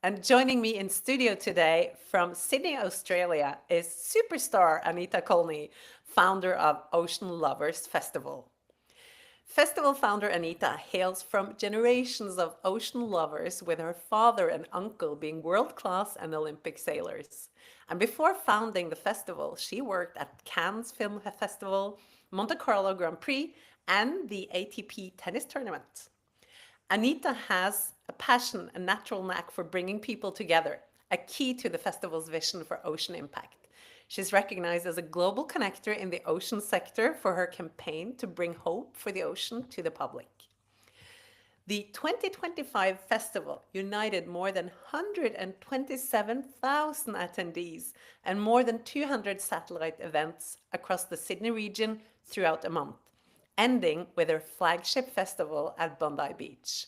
And joining me in studio today from Sydney, Australia is superstar Anita Colney, founder of Ocean Lovers Festival. Festival founder Anita hails from generations of ocean lovers, with her father and uncle being world class and Olympic sailors. And before founding the festival, she worked at Cannes Film Festival, Monte Carlo Grand Prix, and the ATP tennis tournament. Anita has a passion, a natural knack for bringing people together, a key to the festival's vision for ocean impact. She's recognized as a global connector in the ocean sector for her campaign to bring hope for the ocean to the public. The 2025 festival united more than 127,000 attendees and more than 200 satellite events across the Sydney region throughout a month, ending with their flagship festival at Bondi Beach.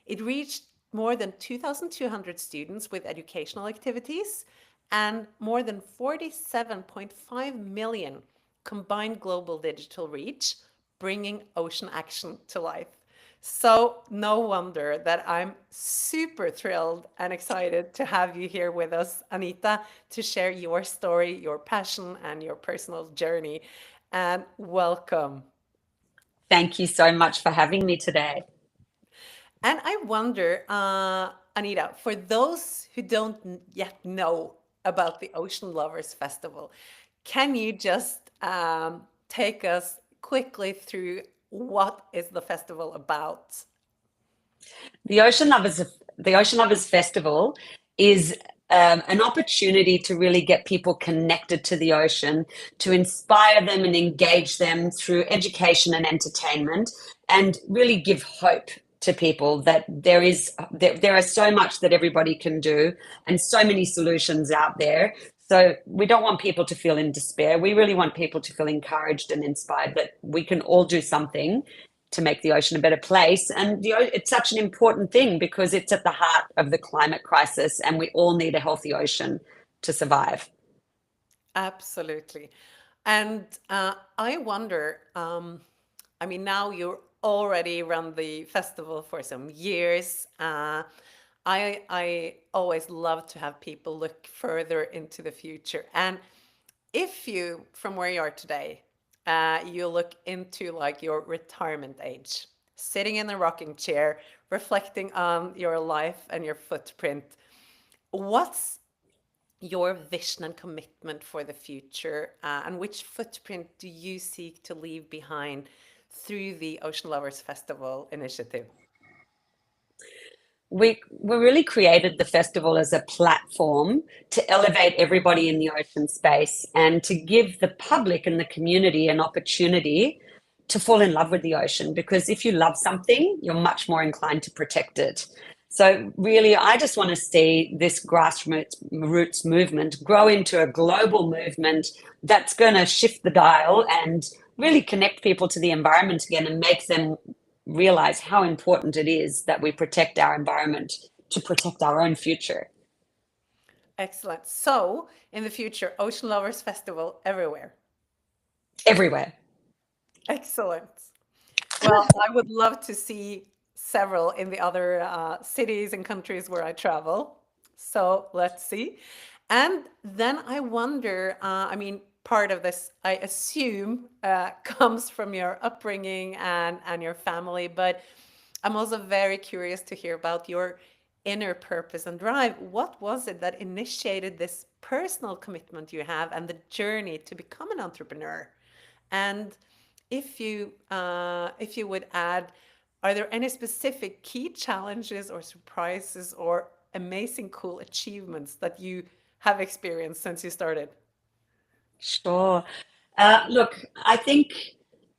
It reached more than 2,200 students with educational activities and more than 47.5 million combined global digital reach, bringing ocean action to life. So, no wonder that I'm super thrilled and excited to have you here with us, Anita, to share your story, your passion, and your personal journey. And welcome. Thank you so much for having me today. And I wonder, Anita, for those who don't yet know about the Ocean Lovers Festival, can you just take us quickly through what is the festival about? The Ocean Lovers, the Ocean Lovers Festival is an opportunity to really get people connected to the ocean, to inspire them and engage them through education and entertainment, and really give hope to people that there are so much that everybody can do and so many solutions out there. So we don't want people to feel in despair. We really want people to feel encouraged and inspired that we can all do something to make the ocean a better place. And it's such an important thing because it's at the heart of the climate crisis, and we all need a healthy ocean to survive. Absolutely. And I wonder, I mean, now you're already run the festival for some years. I always love to have people look further into the future. And if you, from where you are today, you look into like your retirement age, sitting in a rocking chair, reflecting on your life and your footprint, what's your vision and commitment for the future, and which footprint do you seek to leave behind through the Ocean Lovers Festival initiative? We really created the festival as a platform to elevate everybody in the ocean space and to give the public and the community an opportunity to fall in love with the ocean, because if you love something, you're much more inclined to protect it. So really, I just want to see this grassroots roots movement grow into a global movement that's going to shift the dial and really connect people to the environment again and make them realize how important it is that we protect our environment to protect our own future Excellent. So, in the future, Ocean Lovers Festival everywhere. everywhere. Excellent. Well, I would love to see several in the other cities and countries where I travel. So let's see. And then I wonder, I mean, part of this, I assume, comes from your upbringing and your family, but I'm also very curious to hear about your inner purpose and drive. What was it that initiated this personal commitment you have and the journey to become an entrepreneur? And if you would add, are there any specific key challenges or surprises or amazing cool achievements that you have experienced since you started? Sure. Look, I think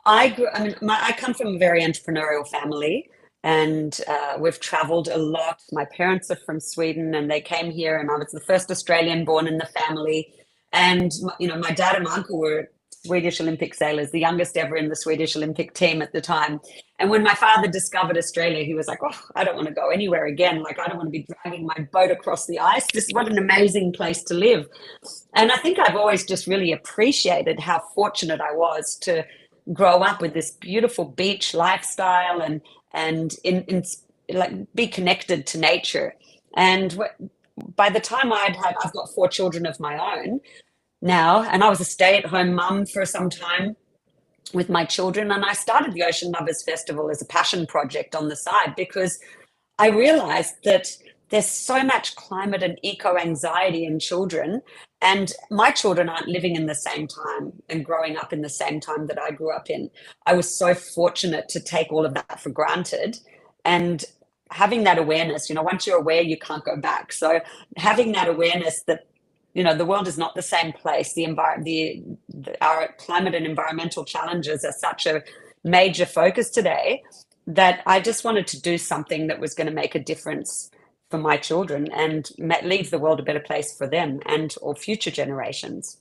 I mean, I come from a very entrepreneurial family, and we've traveled a lot. My parents are from Sweden, and they came here, and I was the first Australian born in the family. And my dad and my uncle were Swedish Olympic sailors, the youngest ever in the Swedish Olympic team at the time. And when my father discovered Australia, he was like, "Oh, I don't want to go anywhere again. Like, I don't want to be dragging my boat across the ice. This is what an amazing place to live." And I think I've always just really appreciated how fortunate I was to grow up with this beautiful beach lifestyle and like be connected to nature. And by the time I've got 4 children of my own now, and I was a stay-at-home mum for some time with my children, and I started the Ocean Lovers Festival as a passion project on the side because I realized that there's so much climate and eco anxiety in children, and my children aren't living in the same time and growing up in the same time that I grew up in. I was so fortunate to take all of that for granted, and having that awareness, once you're aware, you can't go back. So having that awareness that the world is not the same place. Our climate and environmental challenges are such a major focus today that I just wanted to do something that was going to make a difference for my children and leave the world a better place for them and or future generations.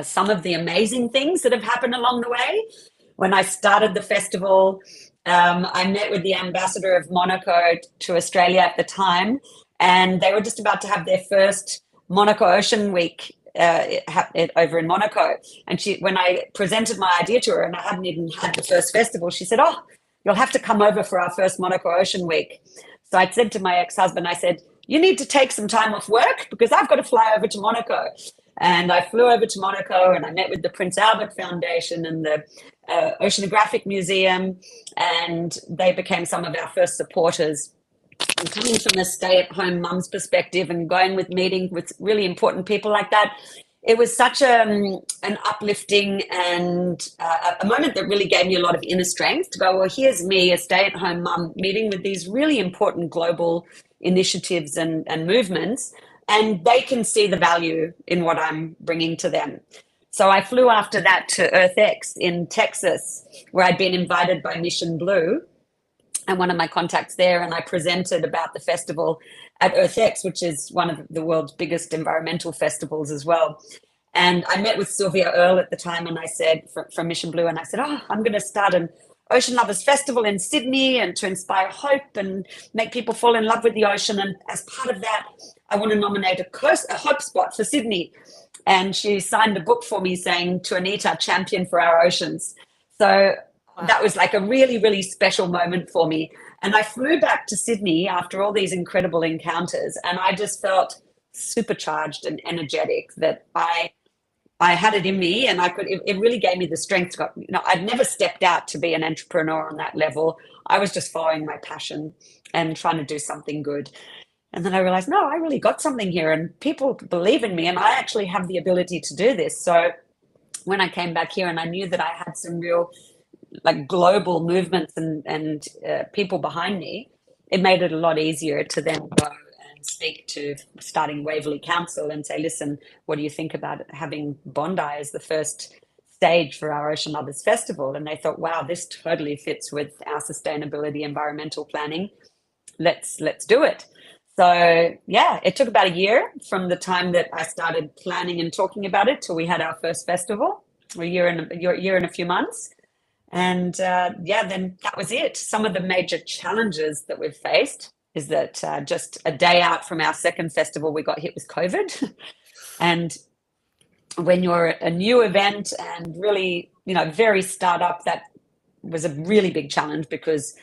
Some of the amazing things that have happened along the way. When I started the festival, I met with the ambassador of Monaco to Australia at the time, and they were just about to have their first Monaco Ocean Week over in Monaco. And when I presented my idea to her, and I hadn't even had the first festival, she said, "Oh, you'll have to come over for our first Monaco Ocean Week." So I said to my ex-husband, I said, "You need to take some time off work because I've got to fly over to Monaco." And I flew over to Monaco, and I met with the Prince Albert Foundation and the Oceanographic Museum, and they became some of our first supporters. And coming from a stay-at-home mum's perspective and going meeting with really important people like that, it was such an uplifting and a moment that really gave me a lot of inner strength to go, well, here's me, a stay-at-home mum, meeting with these really important global initiatives and movements, and they can see the value in what I'm bringing to them. So I flew after that to EarthX in Texas, where I'd been invited by Mission Blue and one of my contacts there, and I presented about the festival at EarthX, which is one of the world's biggest environmental festivals as well. And I met with Sylvia Earle at the time, and I said, from Mission Blue, and I said, "Oh, I'm going to start an Ocean Lovers Festival in Sydney and to inspire hope and make people fall in love with the ocean. And as part of that, I want to nominate a hope spot for Sydney." And she signed a book for me saying, "To Anita, champion for our oceans." So that was like a really, really special moment for me. And I flew back to Sydney after all these incredible encounters, and I just felt supercharged and energetic that I had it in me, and it really gave me the strength to go, I'd never stepped out to be an entrepreneur on that level. I was just following my passion and trying to do something good. And then I realized, no, I really got something here, and people believe in me, and I actually have the ability to do this. So when I came back here and I knew that I had some real global movements and people behind me, it made it a lot easier to then go and speak to starting Waverley Council and say, "Listen, what do you think about having Bondi as the first stage for our Ocean Lovers Festival?" And they thought, "Wow, this totally fits with our sustainability environmental planning. Let's do it." So yeah, it took about a year from the time that I started planning and talking about it till we had our first festival, a year and a few months. And then that was it. Some of the major challenges that we've faced is that just a day out from our second festival, we got hit with COVID. And when you're a new event and really, very startup, that was a really big challenge because,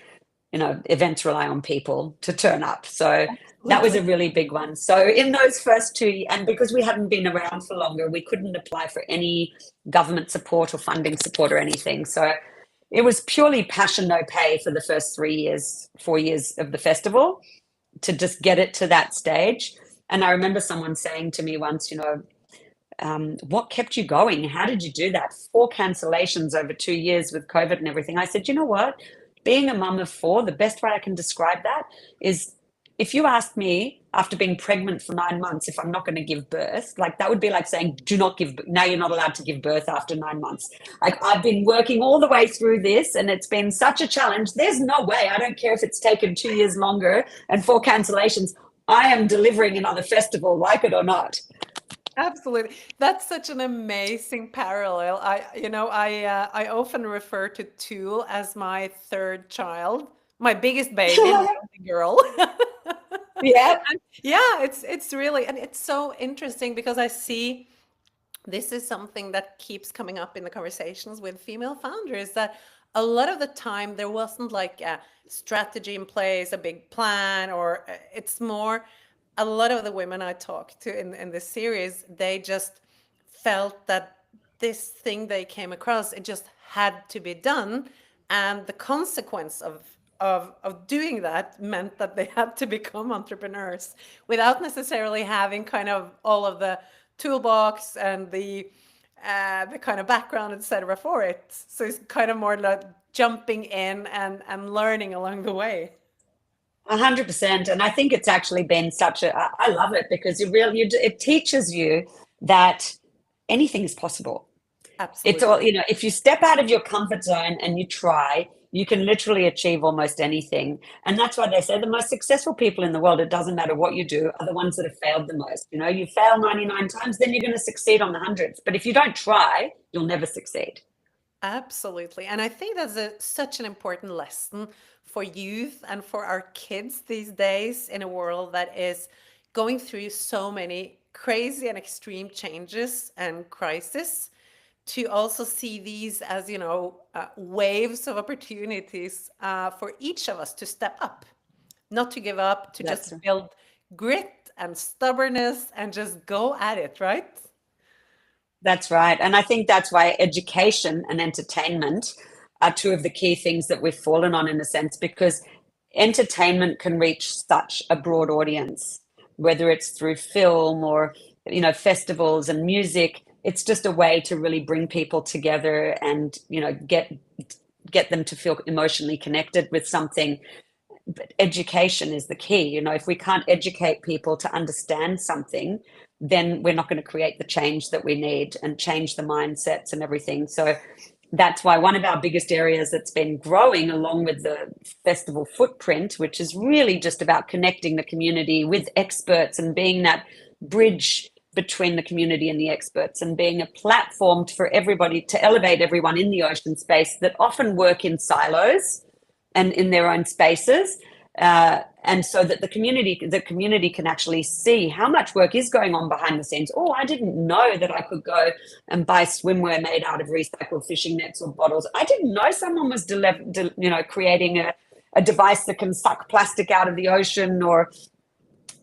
events rely on people to turn up. So that was a really big one. So in those first two, and because we hadn't been around for longer, we couldn't apply for any government support or funding support or anything. So it was purely passion, no pay for the first 4 years of the festival to just get it to that stage. And I remember someone saying to me once, what kept you going? How did you do that? 4 cancellations over 2 years with COVID and everything. I said, you know what? Being a mum of 4, the best way I can describe that is, if you asked me after being pregnant for 9 months if I'm not going to give birth, that would be like saying, now you're not allowed to give birth after 9 months. I've been working all the way through this, and it's been such a challenge. There's no way, I don't care if it's taken 2 years longer and 4 cancellations, I am delivering another festival, like it or not. Absolutely. That's such an amazing parallel. I often refer to Tool as my third child, my biggest baby, my only girl. Yeah. Yeah, it's really, and it's so interesting because I see this is something that keeps coming up in the conversations with female founders, that a lot of the time there wasn't like a strategy in place, a big plan, or it's more a lot of the women I talked to in this series, they just felt that this thing they came across, it just had to be done. And the consequence of doing that meant that they had to become entrepreneurs without necessarily having kind of all of the toolbox and the kind of background, etc. for it. So it's kind of more like jumping in and learning along the way. 100%. And I think it's actually been I love it because it teaches you that anything is possible. It's all, Absolutely. if you step out of your comfort zone and you try, you can literally achieve almost anything. And that's why they say the most successful people in the world, it doesn't matter what you do, are the ones that have failed the most. You fail 99 times, then you're going to succeed on the hundreds. But if you don't try, you'll never succeed. Absolutely. And I think that's such an important lesson for youth and for our kids these days in a world that is going through so many crazy and extreme changes and crises, to also see these as, waves of opportunities for each of us to step up, not to give up, to That's just build grit and stubbornness and just go at it, right? That's right. And I think that's why education and entertainment are two of the key things that we've fallen on in a sense, because entertainment can reach such a broad audience, whether it's through film or, festivals and music. It's just a way to really bring people together and, get them to feel emotionally connected with something. But education is the key. If we can't educate people to understand something, then we're not going to create the change that we need and change the mindsets and everything. So that's why one of our biggest areas that's been growing along with the festival footprint, which is really just about connecting the community with experts and being that bridge between the community and the experts, and being a platform for everybody to elevate everyone in the ocean space that often work in silos and in their own spaces, and so that the community can actually see how much work is going on behind the scenes. Oh, I didn't know that I could go and buy swimwear made out of recycled fishing nets or bottles. I didn't know someone was creating a device that can suck plastic out of the ocean or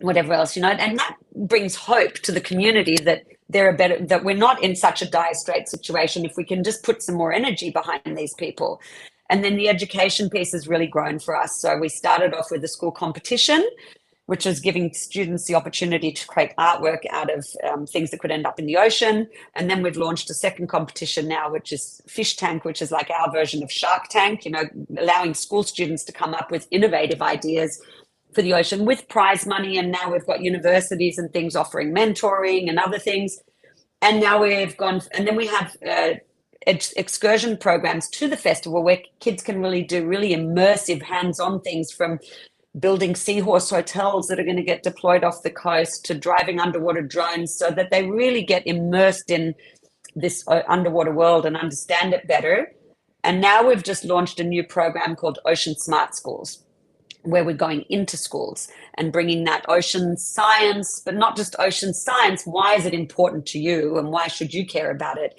whatever else, and that brings hope to the community that that we're not in such a dire straight situation if we can just put some more energy behind these people. And then the education piece has really grown for us. So we started off with a school competition, which was giving students the opportunity to create artwork out of things that could end up in the ocean. And then we've launched a second competition now, which is Fish Tank, which is like our version of Shark Tank, allowing school students to come up with innovative ideas for the ocean with prize money. And now we've got universities and things offering mentoring and other things. And now and then we have excursion programs to the festival where kids can really do really immersive hands-on things, from building seahorse hotels that are going to get deployed off the coast to driving underwater drones, so that they really get immersed in this underwater world and understand it better. And now we've just launched a new program called Ocean Smart Schools, where we're going into schools and bringing that ocean science, but not just ocean science. Why is it important to you and why should you care about it?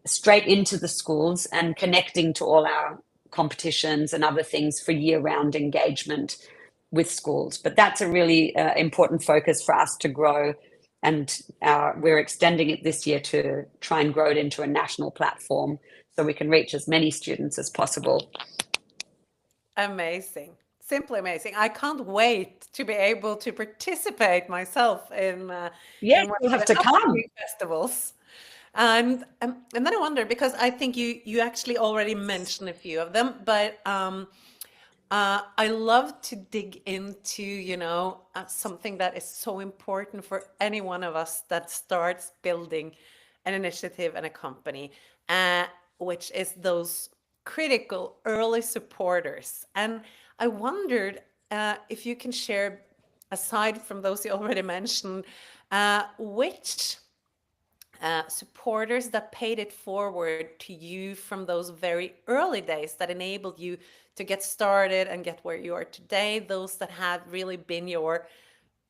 Straight into the schools and connecting to all our competitions and other things for year-round engagement with schools. But that's a really important focus for us to grow. And we're extending it this year to try and grow it into a national platform so we can reach as many students as possible. Amazing. Simply amazing. I can't wait to be able to participate myself Yes, in one you'll of have the to come. upcoming festivals. And then I wonder, because I think you actually already mentioned a few of them, but I love to dig into, something that is so important for any one of us that starts building an initiative and a company, uh, which is those critical early supporters. And I wondered if you can share, aside from those you already mentioned, which supporters that paid it forward to you from those very early days that enabled you to get started and get where you are today, those that have really been your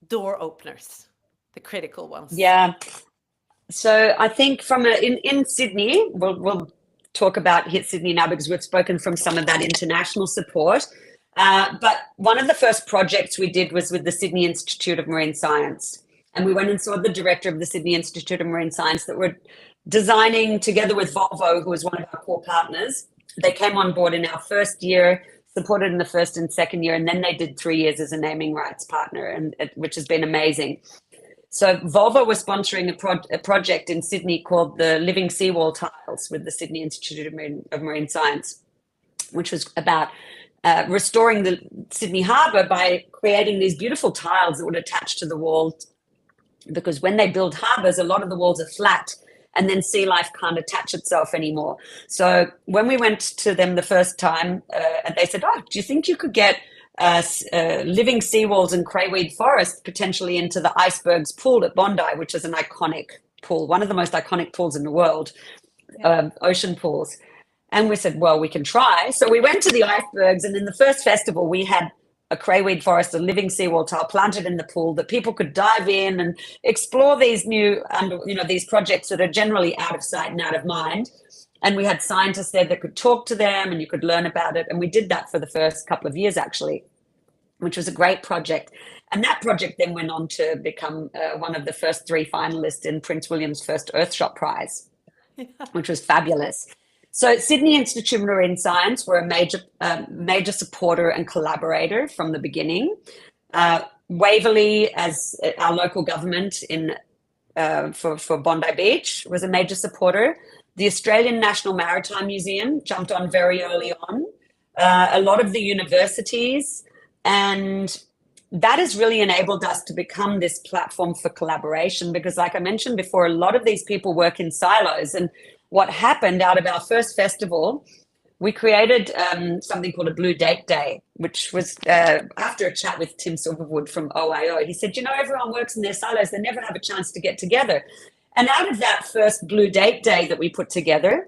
door openers, the critical ones. Yeah. So I think in Sydney, we'll talk about Hit Sydney now because we've spoken from some of that international support. But one of the first projects we did was with the Sydney Institute of Marine Science. And we went and saw the director of the Sydney Institute of Marine Science that were designing together with Volvo, who was one of our core partners. They came on board in our first year, supported in the first and second year, and then they did 3 years as a naming rights partner, and which has been amazing. So Volvo was sponsoring a project in Sydney called the Living Seawall Tiles with the Sydney Institute of Marine Science, which was about restoring the Sydney Harbour by creating these beautiful tiles that would attach to the wall, because when they build harbours, a lot of the walls are flat and then sea life can't attach itself anymore. So when we went to them the first time, they said, oh, do you think you could get living seawalls and crayweed forest potentially into the Icebergs pool at Bondi, which is an iconic pool, one of the most iconic pools in the world, ocean pools. And we said, well, we can try. So we went to the Icebergs, and in the first festival, we had a crayweed forest, a living seawall tile planted in the pool that people could dive in and explore these new, these projects that are generally out of sight and out of mind. And we had scientists there that could talk to them and you could learn about it. And we did that for the first couple of years, actually, which was a great project. And that project then went on to become one of the first 3 finalists in Prince William's first Earthshot Prize, which was fabulous. So Sydney Institute of Marine Science were a major supporter and collaborator from the beginning. Waverley, as our local government for Bondi Beach, was a major supporter. The Australian National Maritime Museum jumped on very early on. A lot of the universities, and that has really enabled us to become this platform for collaboration, because like I mentioned before, a lot of these people work in silos. And what happened out of our first festival, we created something called a Blue Date Day, which was after a chat with Tim Silverwood from OIO. He said, everyone works in their silos. They never have a chance to get together. And out of that first Blue Date Day that we put together,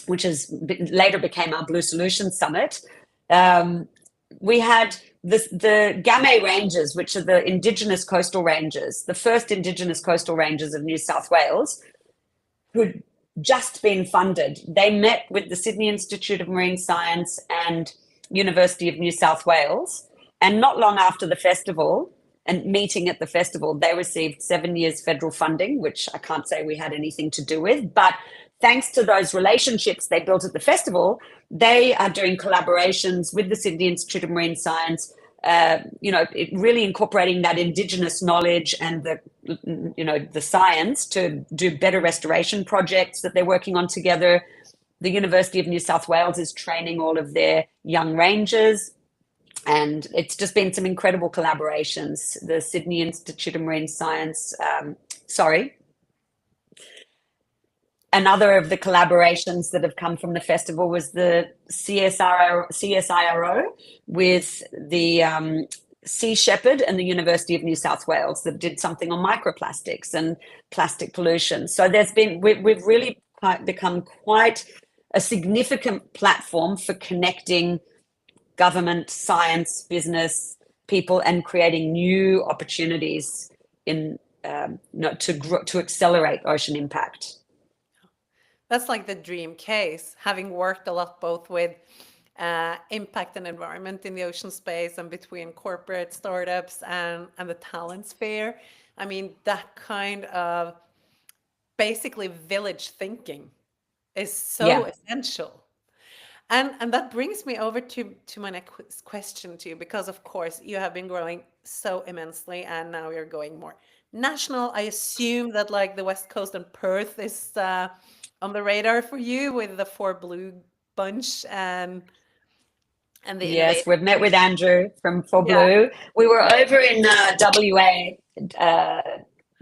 which later became our Blue Solutions Summit, we had the Gamay Ranges, which are the Indigenous coastal ranges, the first Indigenous coastal ranges of New South Wales, who'd just been funded. They met with the Sydney Institute of Marine Science and University of New South Wales, and not long after the festival and meeting at the festival, they received 7 years federal funding, which I can't say we had anything to do with, but thanks to those relationships they built at the festival, they are doing collaborations with the Sydney Institute of Marine Science, really incorporating that Indigenous knowledge and the science to do better restoration projects that they're working on together. The University of New South Wales is training all of their young rangers, and it's just been some incredible collaborations. The Sydney Institute of Marine Science, another of the collaborations that have come from the festival was the CSIRO with the Sea Shepherd and the University of New South Wales that did something on microplastics and plastic pollution. So we've really become quite a significant platform for connecting government, science, business, people, and creating new opportunities to accelerate ocean impact. That's like the dream case, having worked a lot both with impact and environment in the ocean space and between corporate startups and the talent sphere. I mean, that kind of basically village thinking is so essential. And that brings me over to my next question to you, because of course you have been growing so immensely and now you're going more national. I assume that like the West Coast and Perth is on the radar for you with the 4Blue bunch and the yes, we've met with Andrew from 4Blue. We were over in WA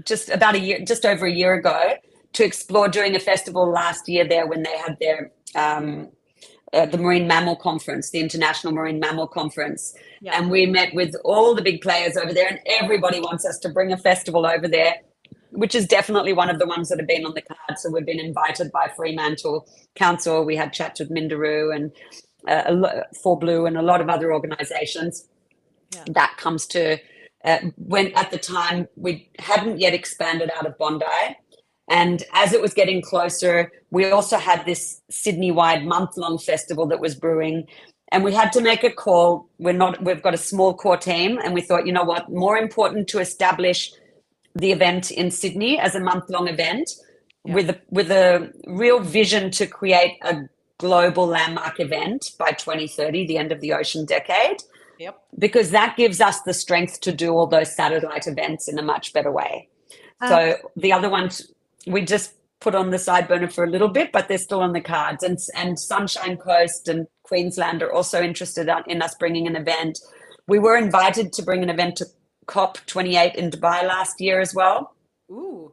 just over a year ago to explore doing a festival last year there when they had their the Marine Mammal Conference, the International Marine Mammal Conference. And we met with all the big players over there, and everybody wants us to bring a festival over there, which is definitely one of the ones that have been on the card. So we've been invited by Fremantle Council. We had chats with Minderoo and 4Blue and a lot of other organizations. That comes to when at the time we hadn't yet expanded out of Bondi. And as it was getting closer, we also had this Sydney-wide month-long festival that was brewing. And we had to make a call. We've got a small core team, and we thought, you know what, more important to establish the event in Sydney as a month-long event Yeah. with a real vision to create a global landmark event by 2030, the end of the ocean decade, Yep. because that gives us the strength to do all those satellite events in a much better way. So the other ones we just put on the side burner for a little bit, but they're still on the cards. And Sunshine Coast and Queensland are also interested in us bringing an event. We were invited to bring an event to COP28 in Dubai last year as well. Ooh.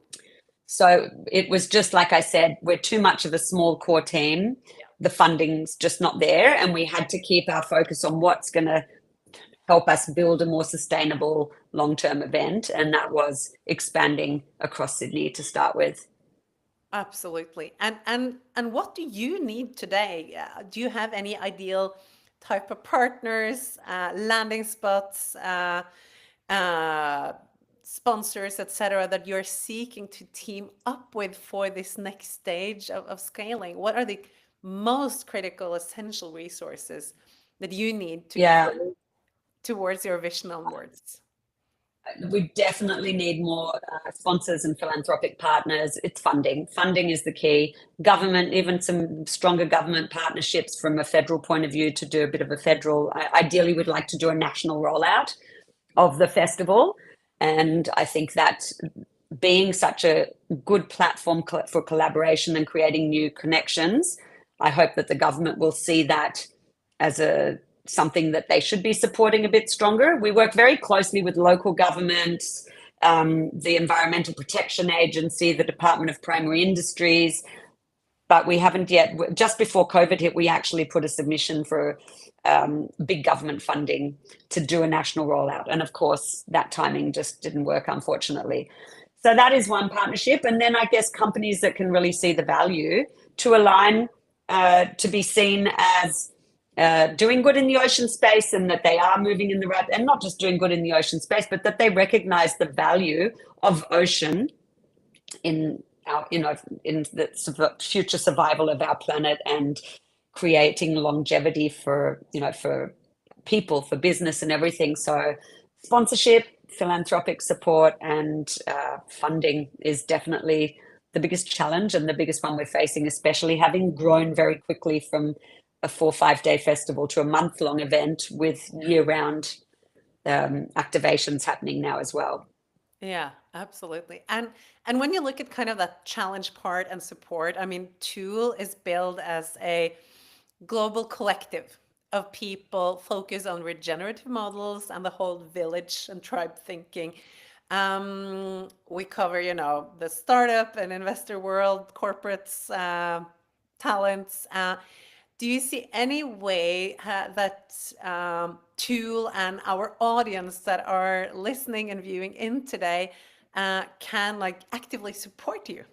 So it was just like I said, we're too much of a small core team. Yeah. The funding's just not there, and we had to keep our focus on what's going to help us build a more sustainable long-term event, and that was expanding across Sydney to start with. Absolutely. And what do you need today? Do you have any ideal type of partners, landing spots, uh, sponsors, etc., that you're seeking to team up with for this next stage of scaling? What are the most critical, essential resources that you need to Yeah, grow towards your vision onwards? we definitely need more sponsors and philanthropic partners. It's funding. Funding is the key. Government, even some stronger government partnerships from a federal point of view to do a bit of a federal. Ideally, we'd like to do a national rollout of the festival. And I think that being such a good platform for collaboration and creating new connections, I hope that the government will see that as something that they should be supporting a bit stronger. We work very closely with local governments, the Environmental Protection Agency, the Department of Primary Industries, but we haven't yet. Just before COVID hit, we actually put a submission for big government funding to do a national rollout. And of course, that timing just didn't work, unfortunately. So that is one partnership. And then I guess companies that can really see the value to align, to be seen as doing good in the ocean space, and that they are moving in the right, and not just doing good in the ocean space, but that they recognize the value of ocean in our, in the future survival of our planet and creating longevity for people, for business and everything. So sponsorship, philanthropic support, and funding is definitely the biggest challenge and the biggest one we're facing, especially having grown very quickly from a 4 or 5 day festival to a month-long event with year-round activations happening now as well. Yeah, absolutely. And when you look at kind of that challenge part and support, I mean, Tool is built as a global collective of people focused on regenerative models and the whole village and tribe thinking. We cover, the startup and investor world, corporates, talents. Do you see any way that Tool and our audience that are listening and viewing in today can actively support you?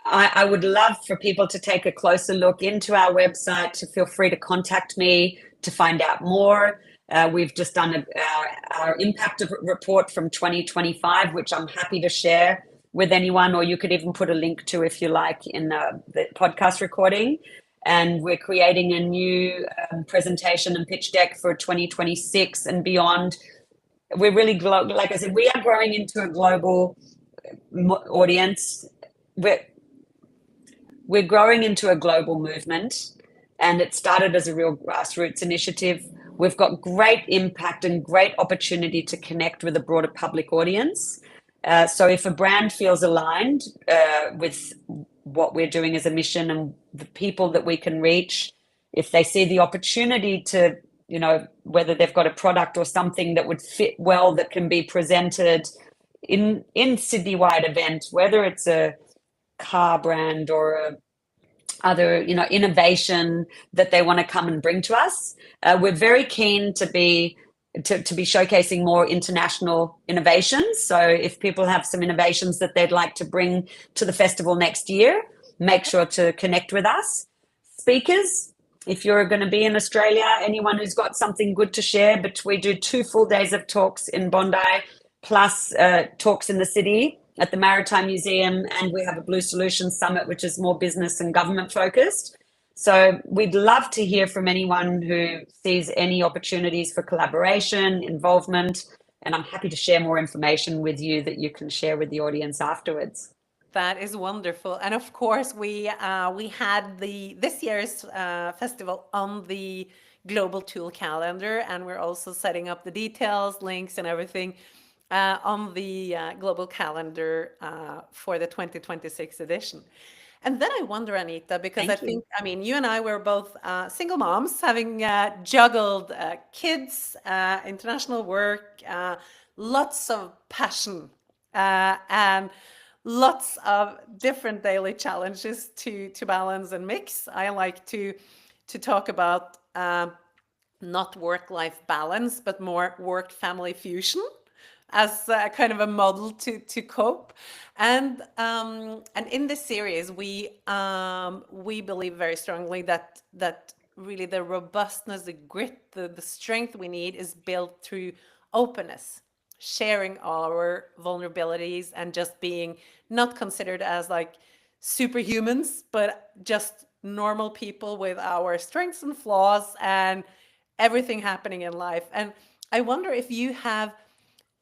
I would love for people to take a closer look into our website, to feel free to contact me to find out more. We've just done our impact report from 2025, which I'm happy to share with anyone, or you could even put a link to, if you like, in the podcast recording. And we're creating a new presentation and pitch deck for 2026 and beyond. We're really, like I said, we are growing into a global audience. We're growing into a global movement, and it started as a real grassroots initiative. We've got great impact and great opportunity to connect with a broader public audience. So if a brand feels aligned with what we're doing as a mission and the people that we can reach, if they see the opportunity to, whether they've got a product or something that would fit well, that can be presented in Sydney-wide event, whether it's a car brand or other innovation that they want to come and bring to us, we're very keen to be showcasing more international innovations. So if people have some innovations that they'd like to bring to the festival next year, make sure to connect with us. Speakers, if you're going to be in Australia, anyone who's got something good to share, but we do 2 full days of talks in Bondi, plus talks in the city at the Maritime Museum, and we have a Blue Solutions Summit, which is more business and government focused. So we'd love to hear from anyone who sees any opportunities for collaboration, involvement, and I'm happy to share more information with you that you can share with the audience afterwards. That is wonderful. And of course, we had the this year's festival on the global tool calendar, and we're also setting up the details, links, and everything on the global calendar for the 2026 edition. And then I wonder, Anita, because I Thank you. think, I mean, you and I were both single moms, having juggled kids, international work, lots of passion, and lots of different daily challenges to balance and mix. I like to talk about not work-life balance, but more work-family fusion as kind of a model to cope. And in this series, we believe very strongly that really the robustness, the grit, the strength we need is built through openness, sharing our vulnerabilities, and just being not considered as like superhumans, but just normal people with our strengths and flaws and everything happening in life. And I wonder if you have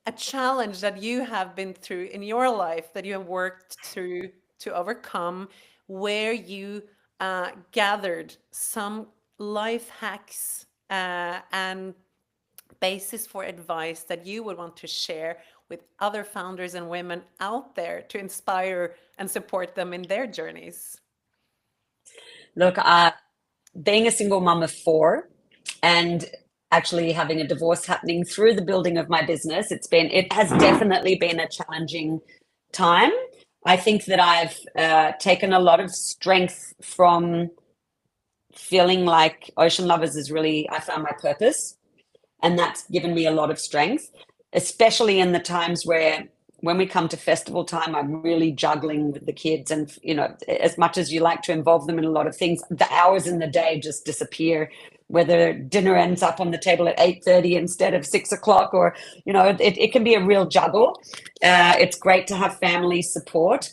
a challenge that you have been through in your life that you have worked through to overcome, where you gathered some life hacks and basis for advice that you would want to share with other founders and women out there to inspire and support them in their journeys? Look, being a single mum of four and actually having a divorce happening through the building of my business, it has definitely been a challenging time. I think that I've taken a lot of strength from feeling like Ocean Lovers is really, I found my purpose, and that's given me a lot of strength, especially in the times where when we come to festival time, I'm really juggling with the kids. And, you know, as much as you like to involve them in a lot of things, the hours in the day just disappear, whether dinner ends up on the table at 8:30 instead of 6 o'clock, or, you know, it can be a real juggle. It's great to have family support.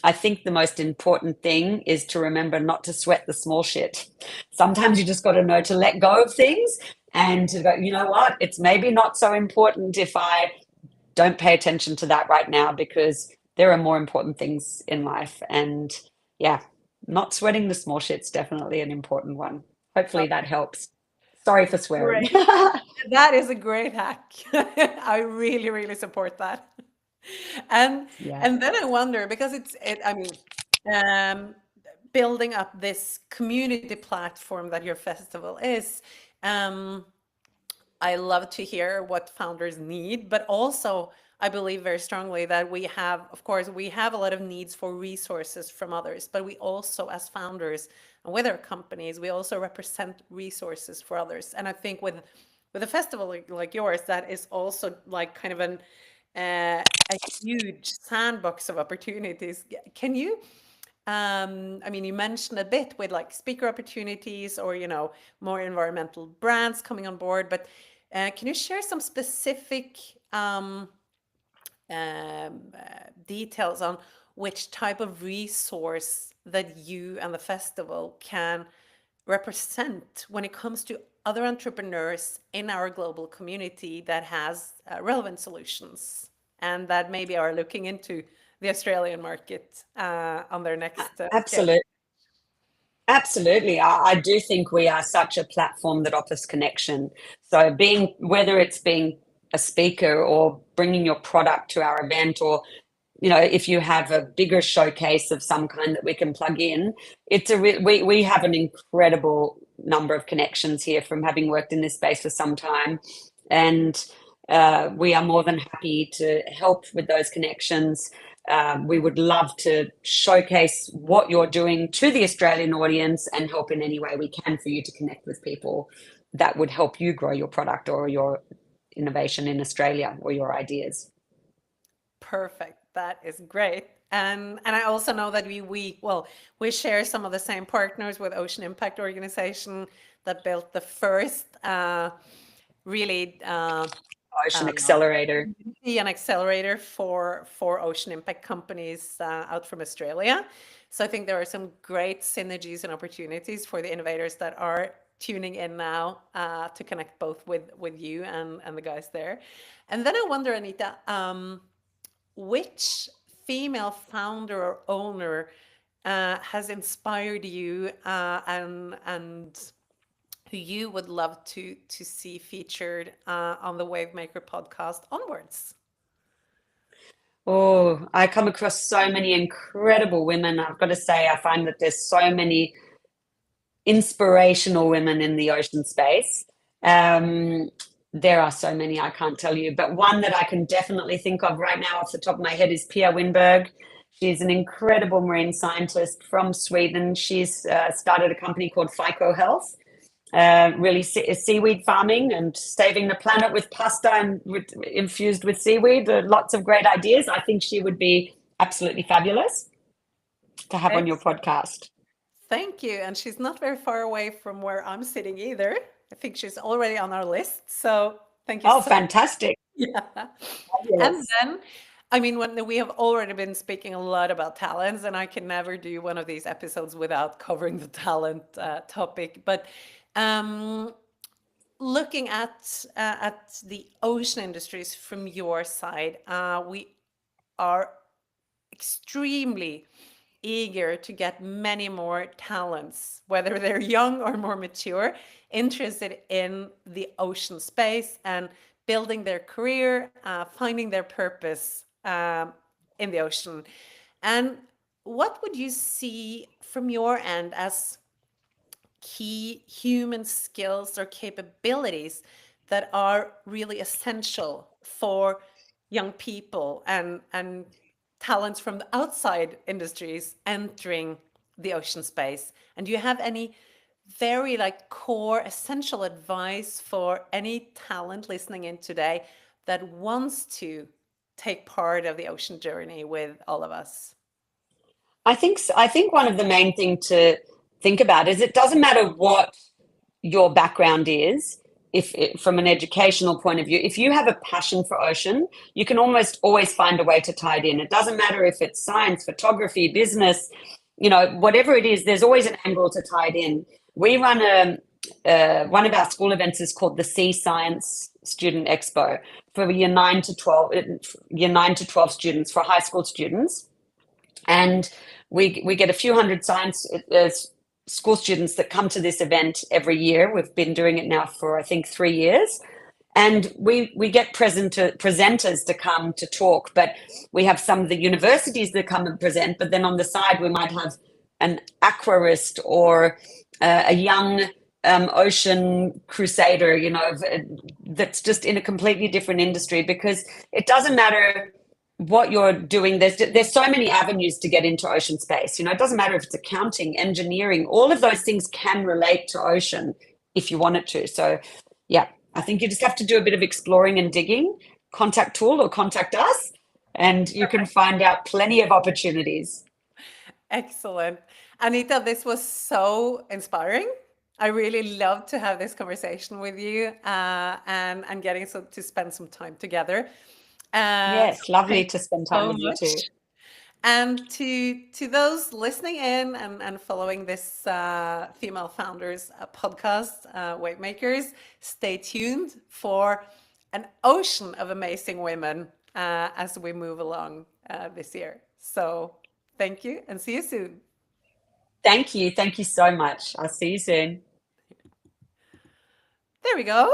I think the most important thing is to remember not to sweat the small shit. Sometimes you just got to know to let go of things and to go, you know what, it's maybe not so important if I don't pay attention to that right now, because there are more important things in life. And yeah, not sweating the small shit's definitely an important one. Hopefully that helps. Sorry for swearing. Great. That is a great hack. I really, really support that. And Yeah. and then I wonder, because I mean, um, building up this community platform that your festival is, um, I love to hear what founders need, but also I believe very strongly that we have, of course, we have a lot of needs for resources from others, but we also, as founders and with our companies, we also represent resources for others. And I think with a festival like yours, that is also like kind of a huge sandbox of opportunities. Can you I mean, you mentioned a bit with like speaker opportunities or, more environmental brands coming on board, but can you share some specific details on which type of resource that you and the festival can represent when it comes to other entrepreneurs in our global community that has relevant solutions and that maybe are looking into the Australian market on their next scale? Absolutely. Absolutely. I do think we are such a platform that offers connection. So whether it's being a speaker or bringing your product to our event, or, you know, if you have a bigger showcase of some kind that we can plug in, we have an incredible number of connections here from having worked in this space for some time. And we are more than happy to help with those connections. We would love to showcase what you're doing to the Australian audience and help in any way we can for you to connect with people that would help you grow your product or your innovation in Australia or your ideas. Perfect. That is great. And I also know that we share some of the same partners with Ocean Impact Organization that built the first really Ocean Accelerator. Be an accelerator for ocean impact companies out from Australia. So I think there are some great synergies and opportunities for the innovators that are tuning in now to connect both with you and the guys there. And then I wonder, Anita, which female founder or owner has inspired you and who you would love to see featured on the Wavemaker podcast onwards? Oh, I come across so many incredible women. I've got to say, I find that there's so many inspirational women in the ocean space. There are so many, I can't tell you, but one that I can definitely think of right now off the top of my head is Pia Winberg. She's an incredible marine scientist from Sweden. She's started a company called FICO Health, really seaweed farming and saving the planet with pasta and infused with seaweed. Lots of great ideas. I think she would be absolutely fabulous to have on your podcast. Thank you. And she's not very far away from where I'm sitting either. I think she's already on our list. So thank you. Oh, fantastic. Yeah. Yes. And then, I mean, when we have already been speaking a lot about talents, and I can never do one of these episodes without covering the talent topic. But looking at the ocean industries from your side, we are extremely eager to get many more talents, whether they're young or more mature, interested in the ocean space and building their career, finding their purpose in the ocean. And what would you see from your end as key human skills or capabilities that are really essential for young people and talents from the outside industries entering the ocean space? And do you have any very core essential advice for any talent listening in today that wants to take part of the ocean journey with all of us? I think one of the main thing to think about is it doesn't matter what your background is. From an educational point of view, if you have a passion for ocean, you can almost always find a way to tie it in. It doesn't matter if it's science, photography, business, whatever it is, there's always an angle to tie it in. We run one of our school events is called the Sea Science Student Expo for year 9 to 12 students, for high school students. And we get a few hundred science school students that come to this event every year. We've been doing it now for, I think, 3 years. And we get presenters to come to talk, but we have some of the universities that come and present, but then on the side, we might have an aquarist or a young ocean crusader, that's just in a completely different industry, because it doesn't matter what you're doing. There's so many avenues to get into ocean space. It doesn't matter if it's accounting, engineering, all of those things can relate to ocean if you want it to. So yeah, I think you just have to do a bit of exploring and digging. Contact Tool or contact us, and you can find out plenty of opportunities. Excellent. Anita, this was so inspiring. I really love to have this conversation with you and getting to spend some time together. Yes, lovely to spend time with you too. And to those listening in and following this Female Founders podcast, Wavemakers, stay tuned for an ocean of amazing women as we move along this year. So thank you and see you soon. Thank you. Thank you so much. I'll see you soon. There we go.